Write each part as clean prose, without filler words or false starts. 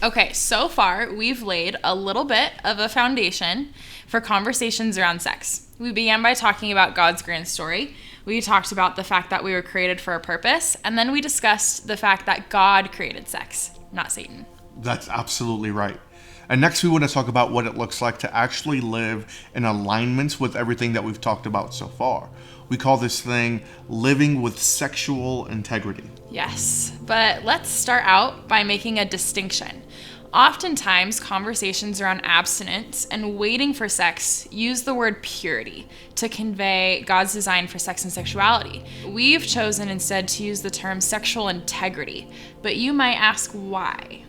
Okay, so far we've laid a little bit of a foundation for conversations around sex. We began by talking about God's grand story. We talked about the fact that we were created for a purpose, and then we discussed the fact that God created sex, not Satan. That's absolutely right. And next we want to talk about what it looks like to actually live in alignment with everything that we've talked about so far. We call this thing living with sexual integrity. Yes, but let's start out by making a distinction. Oftentimes, conversations around abstinence and waiting for sex use the word purity to convey God's design for sex and sexuality. We've chosen instead to use the term sexual integrity, but you might ask why.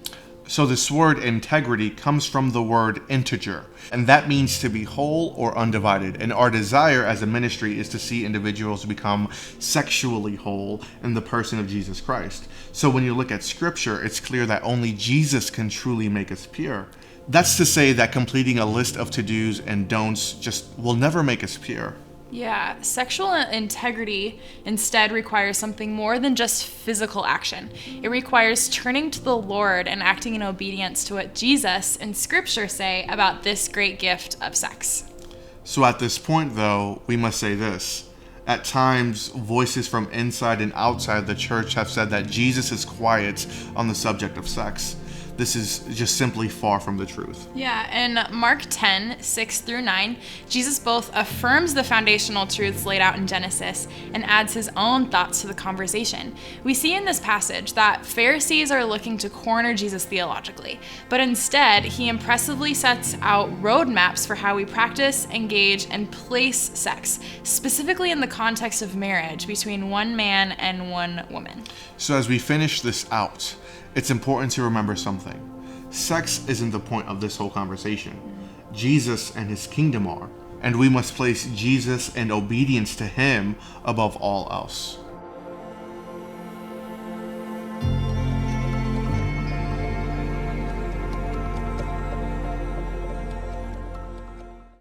So this word integrity comes from the word integer, and that means to be whole or undivided. And our desire as a ministry is to see individuals become sexually whole in the person of Jesus Christ. So when you look at scripture, it's clear that only Jesus can truly make us pure. That's to say that completing a list of to-dos and don'ts just will never make us pure. Yeah, sexual integrity instead requires something more than just physical action. It requires turning to the Lord and acting in obedience to what Jesus and Scripture say about this great gift of sex. So at this point, though, we must say this. At times, voices from inside and outside the church have said that Jesus is quiet on the subject of sex. This is just simply far from the truth. Yeah, in Mark 10, 6 through 9, Jesus both affirms the foundational truths laid out in Genesis and adds his own thoughts to the conversation. We see in this passage that Pharisees are looking to corner Jesus theologically, but instead, he impressively sets out roadmaps for how we practice, engage, and place sex, specifically in the context of marriage between one man and one woman. So as we finish this out, it's important to remember something. Sex isn't the point of this whole conversation. Jesus and his kingdom are, and we must place Jesus and obedience to him above all else.